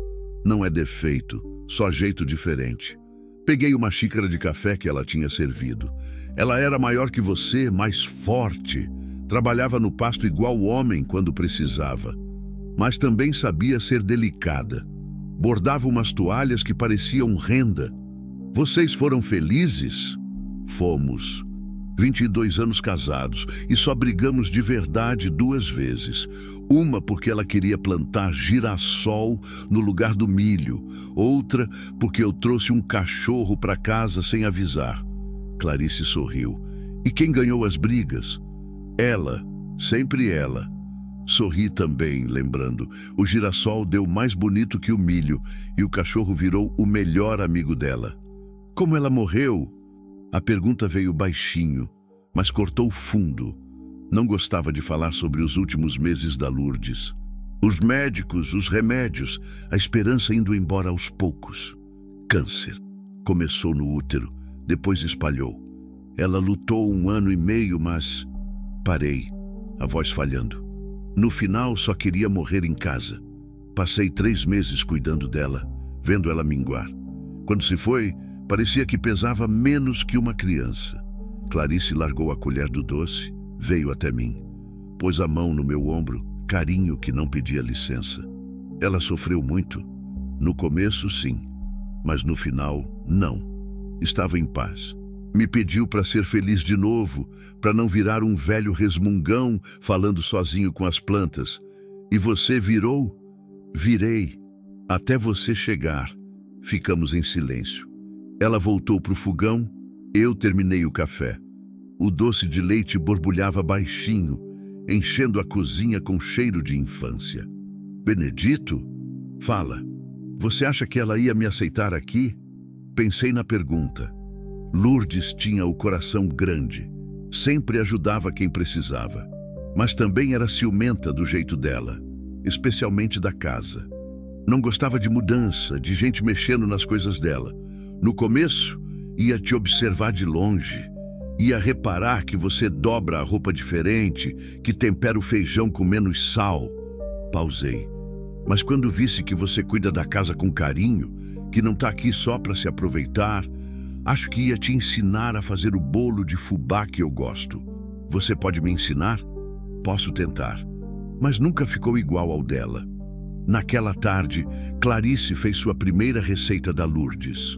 Não é defeito, só jeito diferente. Peguei uma xícara de café que ela tinha servido. Ela era maior que você, mais forte. Trabalhava no pasto igual homem quando precisava. Mas também sabia ser delicada. Bordava umas toalhas que pareciam renda. Vocês foram felizes? Fomos. 22 anos casados e só brigamos de verdade 2 vezes. Uma porque ela queria plantar girassol no lugar do milho. Outra porque eu trouxe um cachorro para casa sem avisar. Clarice sorriu. E quem ganhou as brigas? Ela, sempre ela. Sorri também, lembrando. O girassol deu mais bonito que o milho e o cachorro virou o melhor amigo dela. Como ela morreu? A pergunta veio baixinho, mas cortou fundo. Não gostava de falar sobre os últimos meses da Lourdes. Os médicos, os remédios, a esperança indo embora aos poucos. Câncer. Começou no útero, depois espalhou. Ela lutou 1 ano e meio, mas... Parei, a voz falhando. No final, só queria morrer em casa. Passei 3 meses cuidando dela, vendo ela minguar. Quando se foi, parecia que pesava menos que uma criança. Clarice largou a colher do doce, veio até mim. Pôs a mão no meu ombro, carinho que não pedia licença. Ela sofreu muito. No começo, sim, mas no final, não. Estava em paz. Me pediu para ser feliz de novo, para não virar um velho resmungão falando sozinho com as plantas. E você virou? Virei. Até você chegar. Ficamos em silêncio. Ela voltou para o fogão, eu terminei o café. O doce de leite borbulhava baixinho, enchendo a cozinha com cheiro de infância. Benedito? Fala. Você acha que ela ia me aceitar aqui? Pensei na pergunta. Lourdes tinha o coração grande, sempre ajudava quem precisava, mas também era ciumenta do jeito dela, especialmente da casa. Não gostava de mudança, de gente mexendo nas coisas dela. No começo, ia te observar de longe, ia reparar que você dobra a roupa diferente, que tempera o feijão com menos sal. Pausei. Mas quando visse que você cuida da casa com carinho, que não está aqui só para se aproveitar, acho que ia te ensinar a fazer o bolo de fubá que eu gosto. Você pode me ensinar? Posso tentar. Mas nunca ficou igual ao dela. Naquela tarde, Clarice fez sua primeira receita da Lourdes.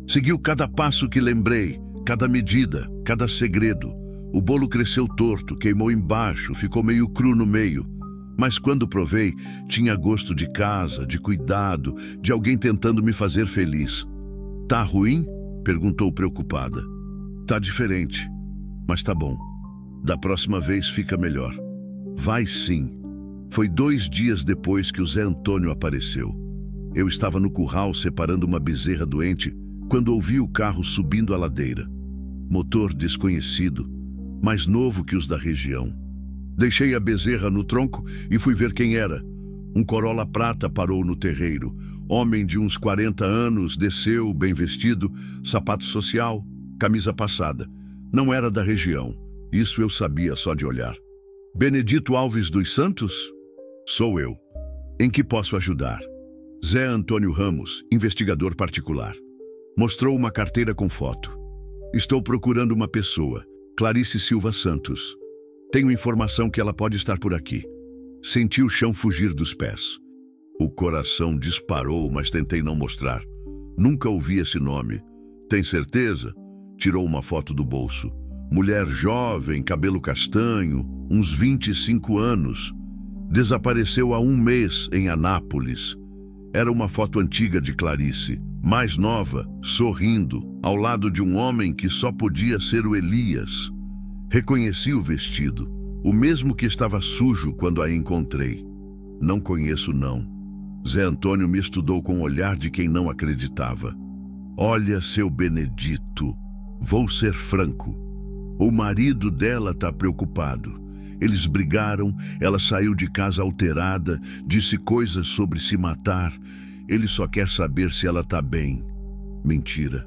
Seguiu cada passo que lembrei, cada medida, cada segredo. O bolo cresceu torto, queimou embaixo, ficou meio cru no meio. Mas quando provei, tinha gosto de casa, de cuidado, de alguém tentando me fazer feliz. Tá ruim? Perguntou preocupada. Tá diferente, mas tá bom. Da próxima vez fica melhor. Vai sim. Foi 2 dias depois que o Zé Antônio apareceu. Eu estava no curral separando uma bezerra doente quando ouvi o carro subindo a ladeira. Motor desconhecido, mais novo que os da região. Deixei a bezerra no tronco e fui ver quem era. Um Corolla prata parou no terreiro. Homem de uns 40 anos desceu, bem vestido, sapato social, camisa passada. Não era da região. Isso eu sabia só de olhar. Benedito Alves dos Santos? Sou eu. Em que posso ajudar? Zé Antônio Ramos, investigador particular. Mostrou uma carteira com foto. Estou procurando uma pessoa, Clarice Silva Santos. Tenho informação que ela pode estar por aqui. Senti o chão fugir dos pés. O coração disparou, mas tentei não mostrar. Nunca ouvi esse nome. Tem certeza? Tirou uma foto do bolso. Mulher jovem, cabelo castanho, uns 25 anos. Desapareceu há 1 mês em Anápolis. Era uma foto antiga de Clarice, mais nova, sorrindo, ao lado de um homem que só podia ser o Elias. Reconheci o vestido, o mesmo que estava sujo quando a encontrei. Não conheço, não. Zé Antônio me estudou com o olhar de quem não acreditava. Olha, seu Benedito, vou ser franco. O marido dela está preocupado. Eles brigaram, ela saiu de casa alterada, disse coisas sobre se matar. Ele só quer saber se ela está bem. Mentira.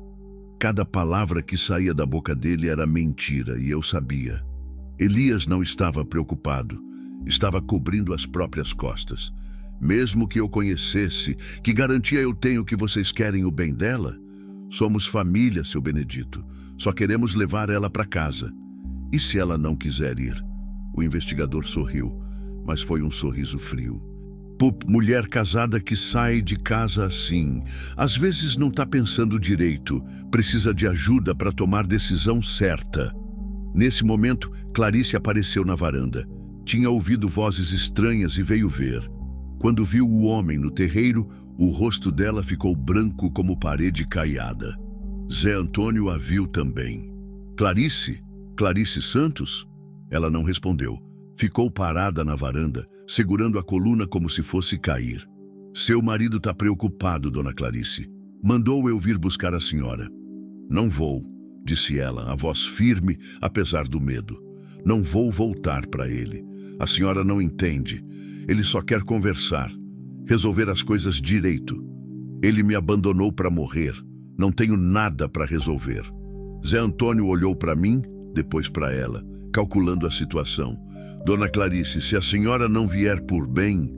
Cada palavra que saía da boca dele era mentira, e eu sabia. Elias não estava preocupado. Estava cobrindo as próprias costas. Mesmo que eu conhecesse, que garantia eu tenho que vocês querem o bem dela? Somos família, seu Benedito. Só queremos levar ela para casa. E se ela não quiser ir? O investigador sorriu, mas foi um sorriso frio. Mulher casada que sai de casa assim, às vezes não está pensando direito, precisa de ajuda para tomar decisão certa. Nesse momento, Clarice apareceu na varanda. Tinha ouvido vozes estranhas e veio ver. Quando viu o homem no terreiro, o rosto dela ficou branco como parede caiada. Zé Antônio a viu também. Clarice? Clarice Santos? Ela não respondeu. Ficou parada na varanda, segurando a coluna como se fosse cair. Seu marido está preocupado, dona Clarice. Mandou eu vir buscar a senhora. Não vou, disse ela, a voz firme, apesar do medo. Não vou voltar para ele. A senhora não entende. Ele só quer conversar, resolver as coisas direito. Ele me abandonou para morrer. Não tenho nada para resolver. Zé Antônio olhou para mim, depois para ela, calculando a situação. Dona Clarice, se a senhora não vier por bem,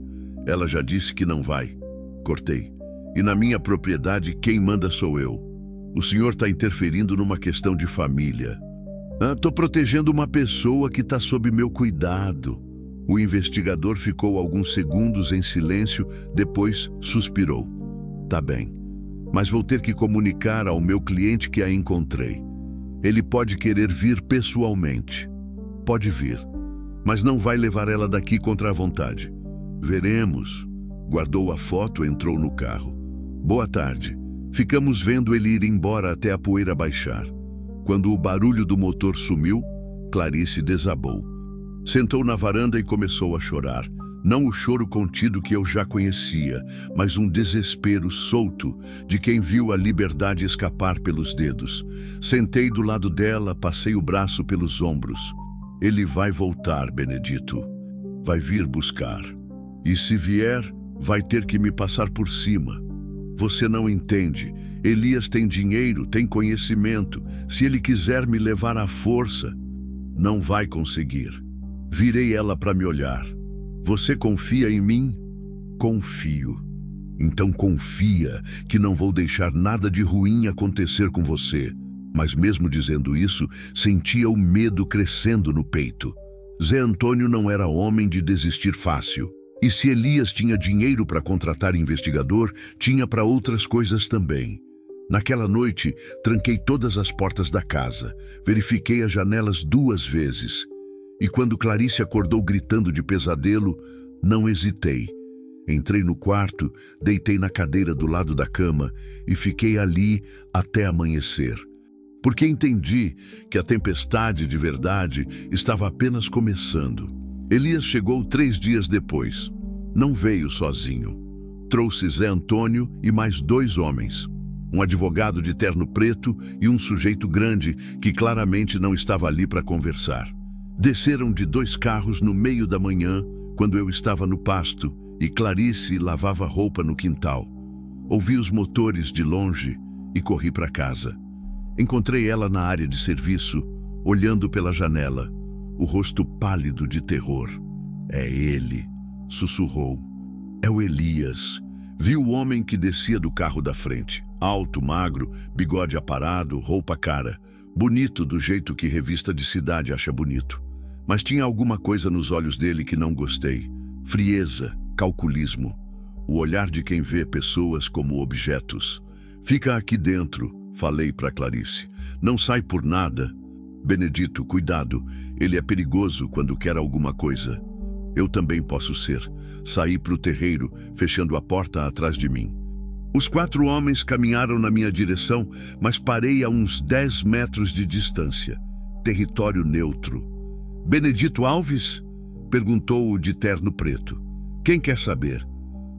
ela já disse que não vai. Cortei. E na minha propriedade, quem manda sou eu. O senhor está interferindo numa questão de família. Estou protegendo uma pessoa que está sob meu cuidado. O investigador ficou alguns segundos em silêncio, depois suspirou. Tá bem, mas vou ter que comunicar ao meu cliente que a encontrei. Ele pode querer vir pessoalmente. Pode vir, mas não vai levar ela daqui contra a vontade. Veremos. Guardou a foto e entrou no carro. Boa tarde. Ficamos vendo ele ir embora até a poeira baixar. Quando o barulho do motor sumiu, Clarice desabou. Sentou na varanda e começou a chorar. Não o choro contido que eu já conhecia, mas um desespero solto de quem viu a liberdade escapar pelos dedos. Sentei do lado dela, passei o braço pelos ombros. Ele vai voltar, Benedito. Vai vir buscar. E se vier, vai ter que me passar por cima. Você não entende. Elias tem dinheiro, tem conhecimento. Se ele quiser me levar à força, não vai conseguir. Virei ela para me olhar. Você confia em mim? Confio. Então confia que não vou deixar nada de ruim acontecer com você. Mas mesmo dizendo isso, sentia o medo crescendo no peito. Zé Antônio não era homem de desistir fácil. E se Elias tinha dinheiro para contratar investigador, tinha para outras coisas também. Naquela noite, tranquei todas as portas da casa. Verifiquei as janelas 2 vezes. E quando Clarice acordou gritando de pesadelo, não hesitei. Entrei no quarto, deitei na cadeira do lado da cama e fiquei ali até amanhecer. Porque entendi que a tempestade de verdade estava apenas começando. Elias chegou 3 dias depois. Não veio sozinho. Trouxe Zé Antônio e mais 2 homens. Um advogado de terno preto e um sujeito grande que claramente não estava ali para conversar. Desceram de 2 carros no meio da manhã, quando eu estava no pasto e Clarice lavava roupa no quintal. Ouvi os motores de longe e corri para casa. Encontrei ela na área de serviço, olhando pela janela, o rosto pálido de terror. É ele, sussurrou. É o Elias. Vi o homem que descia do carro da frente. Alto, magro, bigode aparado, roupa cara. Bonito do jeito que revista de cidade acha bonito. Mas tinha alguma coisa nos olhos dele que não gostei. Frieza, calculismo. O olhar de quem vê pessoas como objetos. Fica aqui dentro, falei para Clarice. Não sai por nada. Benedito, cuidado. Ele é perigoso quando quer alguma coisa. Eu também posso ser. Saí para o terreiro, fechando a porta atrás de mim. Os 4 homens caminharam na minha direção, mas parei a uns 10 metros de distância. Território neutro. Benedito Alves? Perguntou o de terno preto. Quem quer saber?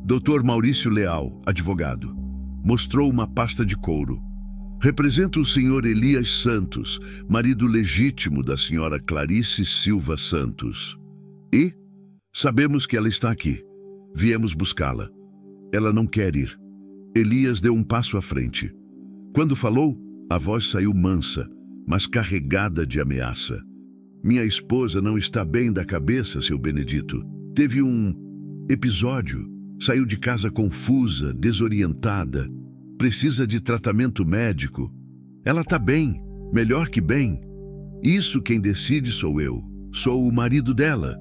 Dr. Maurício Leal, advogado. Mostrou uma pasta de couro. Representa o senhor Elias Santos, marido legítimo da senhora Clarice Silva Santos. E? Sabemos que ela está aqui. Viemos buscá-la. Ela não quer ir. Elias deu um passo à frente. Quando falou, a voz saiu mansa, mas carregada de ameaça. Minha esposa não está bem da cabeça, seu Benedito. Teve um episódio. Saiu de casa confusa, desorientada. Precisa de tratamento médico. Ela está bem, melhor que bem. Isso quem decide sou eu. Sou o marido dela.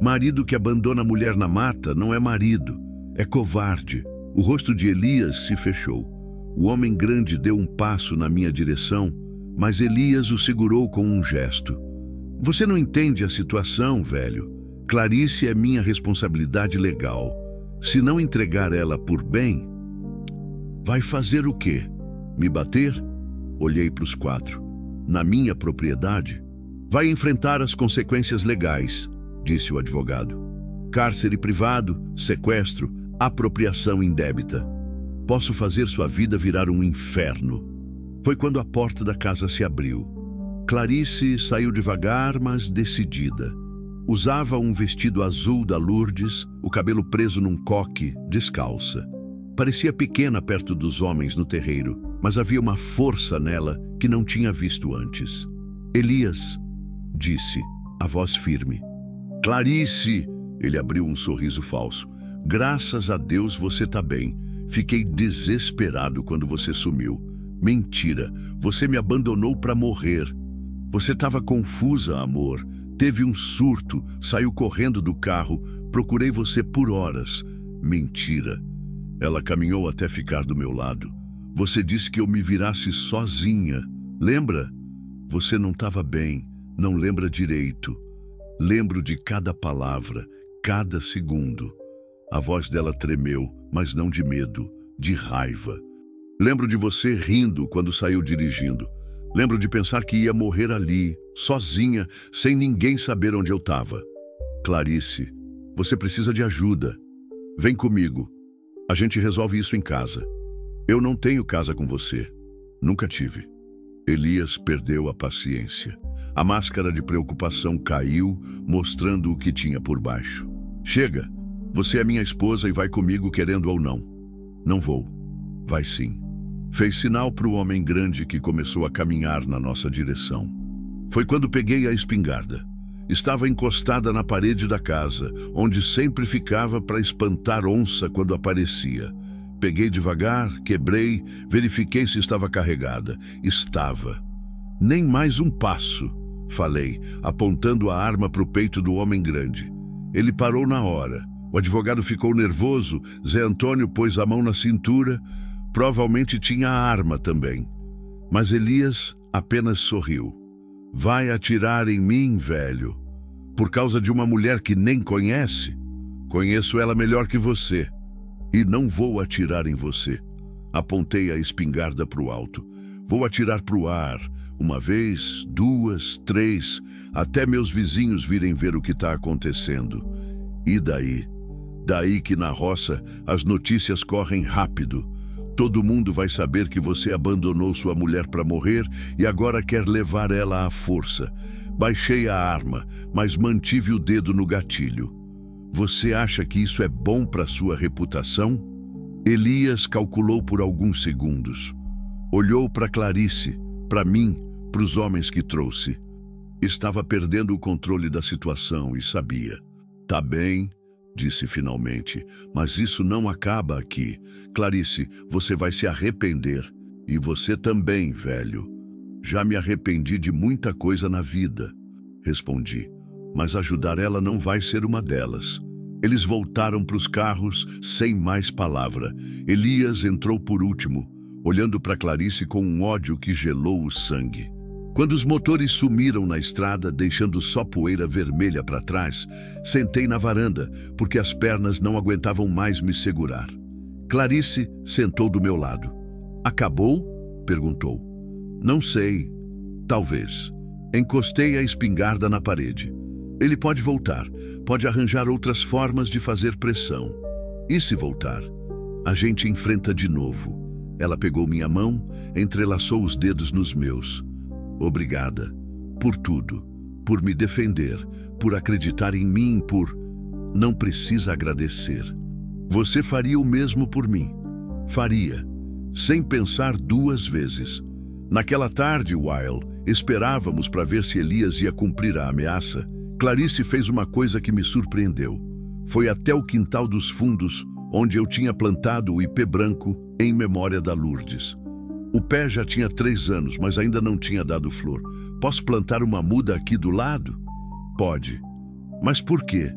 Marido que abandona a mulher na mata não é marido, é covarde. O rosto de Elias se fechou. O homem grande deu um passo na minha direção, mas Elias o segurou com um gesto. Você não entende a situação, velho. Clarice é minha responsabilidade legal. Se não entregar ela por bem, vai fazer o quê? Me bater? Olhei para os quatro. Na minha propriedade? Vai enfrentar as consequências legais, disse o advogado. Cárcere privado, sequestro, apropriação indébita. Posso fazer sua vida virar um inferno. Foi quando a porta da casa se abriu. Clarice saiu devagar, mas decidida. Usava um vestido azul da Lourdes, o cabelo preso num coque, descalça. Parecia pequena perto dos homens no terreiro, mas havia uma força nela que não tinha visto antes. Elias, disse, a voz firme. Clarice! Ele abriu um sorriso falso. Graças a Deus você tá bem. Fiquei desesperado quando você sumiu. Mentira, você me abandonou para morrer. Você estava confusa, amor. Teve um surto, saiu correndo do carro. Procurei você por horas. Mentira. Ela caminhou até ficar do meu lado. Você disse que eu me virasse sozinha. Lembra? Você não estava bem, não lembra direito. Lembro de cada palavra, cada segundo. A voz dela tremeu, mas não de medo, de raiva. Lembro de você rindo quando saiu dirigindo. Lembro de pensar que ia morrer ali, sozinha, sem ninguém saber onde eu estava. Clarice, você precisa de ajuda. Vem comigo. A gente resolve isso em casa. Eu não tenho casa com você. Nunca tive. Elias perdeu a paciência. A máscara de preocupação caiu, mostrando o que tinha por baixo. Chega, você é minha esposa e vai comigo querendo ou não. Não vou. Vai sim. Fez sinal para o homem grande que começou a caminhar na nossa direção. Foi quando peguei a espingarda. Estava encostada na parede da casa, onde sempre ficava para espantar onça quando aparecia. Peguei devagar, quebrei, verifiquei se estava carregada. Estava. Nem mais um passo, falei, apontando a arma para o peito do homem grande. Ele parou na hora. O advogado ficou nervoso, Zé Antônio pôs a mão na cintura. Provavelmente tinha a arma também. Mas Elias apenas sorriu. Vai atirar em mim, velho? Por causa de uma mulher que nem conhece? Conheço ela melhor que você. E não vou atirar em você. Apontei a espingarda para o alto. Vou atirar para o ar. Uma vez, duas, três, até meus vizinhos virem ver o que está acontecendo. E daí? Daí que na roça as notícias correm rápido. Todo mundo vai saber que você abandonou sua mulher para morrer e agora quer levar ela à força. Baixei a arma, mas mantive o dedo no gatilho. Você acha que isso é bom para sua reputação? Elias calculou por alguns segundos. Olhou para Clarice, para mim, para os homens que trouxe. Estava perdendo o controle da situação e sabia. Tá bem, disse finalmente, mas isso não acaba aqui. Clarice, você vai se arrepender. E você também, velho. Já me arrependi de muita coisa na vida, respondi. Mas ajudar ela não vai ser uma delas. Eles voltaram para os carros sem mais palavra. Elias entrou por último, olhando para Clarice com um ódio que gelou o sangue. Quando os motores sumiram na estrada, deixando só poeira vermelha para trás, sentei na varanda, porque as pernas não aguentavam mais me segurar. Clarice sentou do meu lado. Acabou? Perguntou. Não sei. Talvez. Encostei a espingarda na parede. Ele pode voltar, pode arranjar outras formas de fazer pressão. E se voltar? A gente enfrenta de novo. Ela pegou minha mão, entrelaçou os dedos nos meus. Obrigada. Por tudo. Por me defender. Por acreditar em mim. Por... Não precisa agradecer. Você faria o mesmo por mim. Faria. Sem pensar duas vezes. Naquela tarde, Weil, esperávamos para ver se Elias ia cumprir a ameaça. Clarice fez uma coisa que me surpreendeu. Foi até o quintal dos fundos, onde eu tinha plantado o ipê branco em memória da Lourdes. O pé já tinha 3 anos, mas ainda não tinha dado flor. Posso plantar uma muda aqui do lado? Pode. Mas por quê?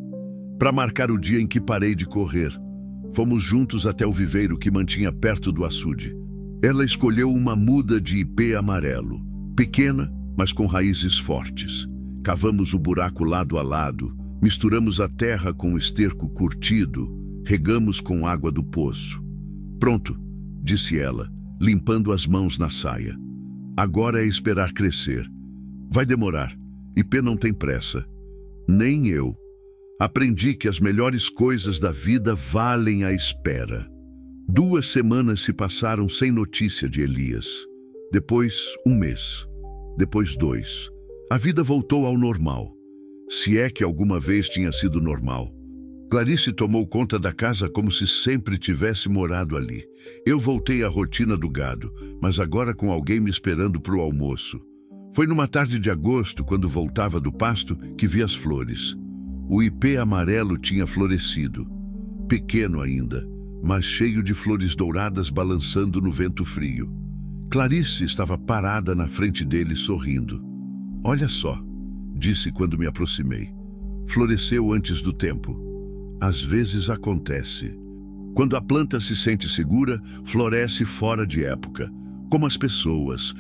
Para marcar o dia em que parei de correr. Fomos juntos até o viveiro que mantinha perto do açude. Ela escolheu uma muda de ipê amarelo. Pequena, mas com raízes fortes. Cavamos o buraco lado a lado, misturamos a terra com o esterco curtido, regamos com água do poço. Pronto, disse ela, limpando as mãos na saia. Agora é esperar crescer. Vai demorar. IP não tem pressa. Nem eu. Aprendi que as melhores coisas da vida valem a espera. 2 semanas se passaram sem notícia de Elias. Depois, 1 mês. Depois 2. A vida voltou ao normal. Se é que alguma vez tinha sido normal. Clarice tomou conta da casa como se sempre tivesse morado ali. Eu voltei à rotina do gado, mas agora com alguém me esperando para o almoço. Foi numa tarde de agosto, quando voltava do pasto, que vi as flores. O ipê amarelo tinha florescido. Pequeno ainda, mas cheio de flores douradas balançando no vento frio. Clarice estava parada na frente dele, sorrindo. Olha só, disse quando me aproximei. Floresceu antes do tempo. Às vezes acontece. Quando a planta se sente segura, floresce fora de época. Como as pessoas.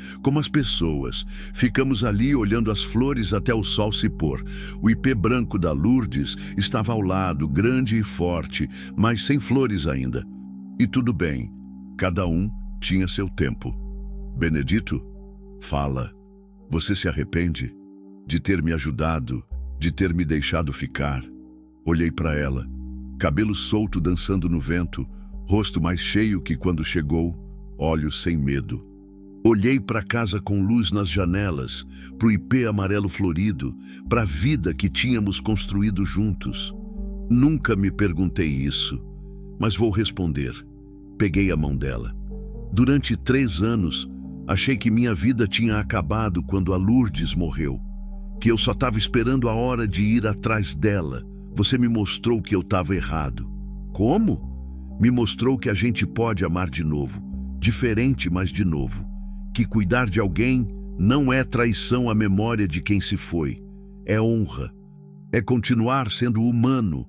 Ficamos ali olhando as flores até o sol se pôr. O ipê branco da Lourdes estava ao lado, grande e forte, mas sem flores ainda. E tudo bem, cada um tinha seu tempo. Benedito, fala. Você se arrepende de ter me ajudado, de ter me deixado ficar? Olhei para ela, cabelo solto dançando no vento, rosto mais cheio que quando chegou, olhos sem medo. Olhei para a casa com luz nas janelas, para o ipê amarelo florido, para a vida que tínhamos construído juntos. Nunca me perguntei isso, mas vou responder. Peguei a mão dela. Durante 3 anos, achei que minha vida tinha acabado quando a Lourdes morreu, que eu só estava esperando a hora de ir atrás dela. Você me mostrou que eu estava errado. Como? Me mostrou que a gente pode amar de novo, diferente, mas de novo. Que cuidar de alguém não é traição à memória de quem se foi. É honra. É continuar sendo humano.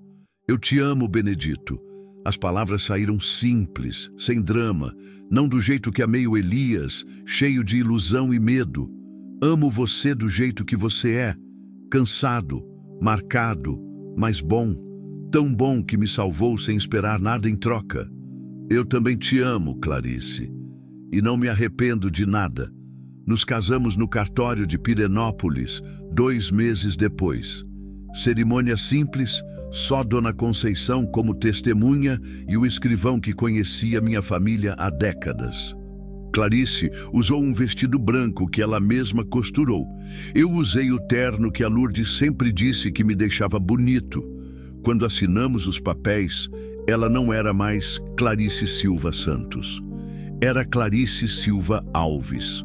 Eu te amo, Benedito. As palavras saíram simples, sem drama, não do jeito que amei o Elias, cheio de ilusão e medo. Amo você do jeito que você é, cansado, marcado, mas bom, tão bom que me salvou sem esperar nada em troca. Eu também te amo, Clarice, e não me arrependo de nada. Nos casamos no cartório de Pirenópolis, 2 meses depois. Cerimônia simples, só Dona Conceição como testemunha e o escrivão que conhecia minha família há décadas. Clarice usou um vestido branco que ela mesma costurou. Eu usei o terno que a Lourdes sempre disse que me deixava bonito. Quando assinamos os papéis, ela não era mais Clarice Silva Santos. Era Clarice Silva Alves.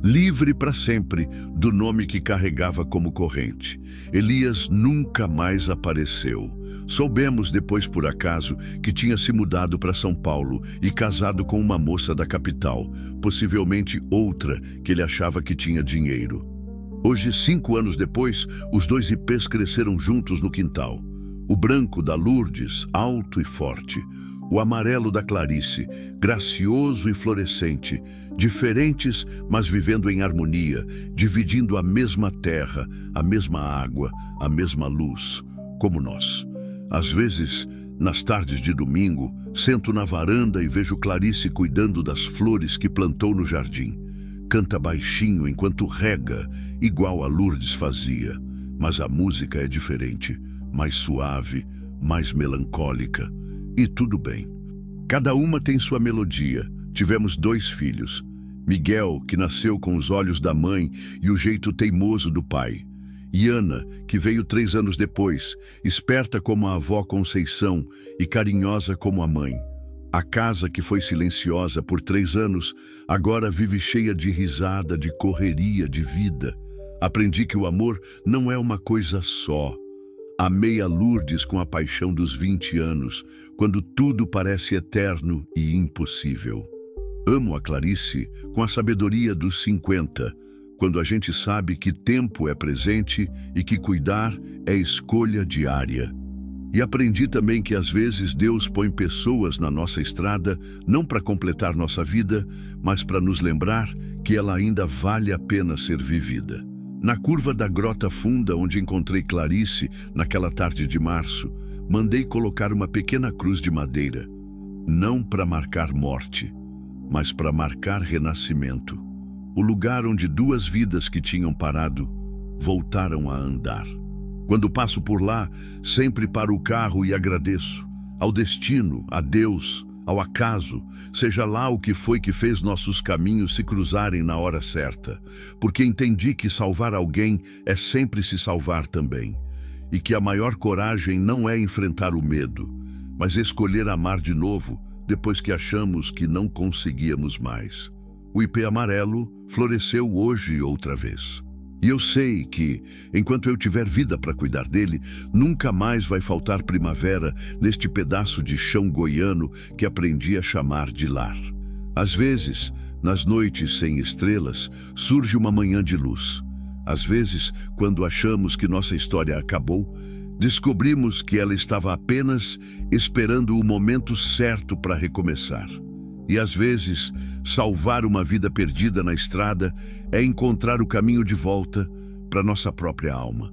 Livre para sempre do nome que carregava como corrente. Elias nunca mais apareceu. Soubemos depois, por acaso, que tinha se mudado para São Paulo e casado com uma moça da capital, possivelmente outra que ele achava que tinha dinheiro. Hoje, 5 anos depois, os 2 ipês cresceram juntos no quintal. O branco da Lourdes, alto e forte. O amarelo da Clarice, gracioso e florescente, diferentes, mas vivendo em harmonia, dividindo a mesma terra, a mesma água, a mesma luz, como nós. Às vezes, nas tardes de domingo, sento na varanda e vejo Clarice cuidando das flores que plantou no jardim. Canta baixinho enquanto rega, igual a Lourdes fazia, mas a música é diferente, mais suave, mais melancólica. E tudo bem. Cada uma tem sua melodia. Tivemos 2 filhos. Miguel, que nasceu com os olhos da mãe e o jeito teimoso do pai. E Ana, que veio 3 anos depois, esperta como a avó Conceição e carinhosa como a mãe. A casa, que foi silenciosa por 3 anos, agora vive cheia de risada, de correria, de vida. Aprendi que o amor não é uma coisa só. Amei a Lourdes com a paixão dos 20 anos, quando tudo parece eterno e impossível. Amo a Clarice com a sabedoria dos 50, quando a gente sabe que tempo é presente e que cuidar é escolha diária. E aprendi também que às vezes Deus põe pessoas na nossa estrada não para completar nossa vida, mas para nos lembrar que ela ainda vale a pena ser vivida. Na curva da Grota Funda, onde encontrei Clarice naquela tarde de março, mandei colocar uma pequena cruz de madeira, não para marcar morte, mas para marcar renascimento. O lugar onde duas vidas que tinham parado voltaram a andar. Quando passo por lá, sempre paro o carro e agradeço ao destino, a Deus, ao acaso, seja lá o que foi que fez nossos caminhos se cruzarem na hora certa, porque entendi que salvar alguém é sempre se salvar também, e que a maior coragem não é enfrentar o medo, mas escolher amar de novo depois que achamos que não conseguíamos mais. O ipê amarelo floresceu hoje outra vez. E eu sei que, enquanto eu tiver vida para cuidar dele, nunca mais vai faltar primavera neste pedaço de chão goiano que aprendi a chamar de lar. Às vezes, nas noites sem estrelas, surge uma manhã de luz. Às vezes, quando achamos que nossa história acabou, descobrimos que ela estava apenas esperando o momento certo para recomeçar. E às vezes, salvar uma vida perdida na estrada é encontrar o caminho de volta para nossa própria alma.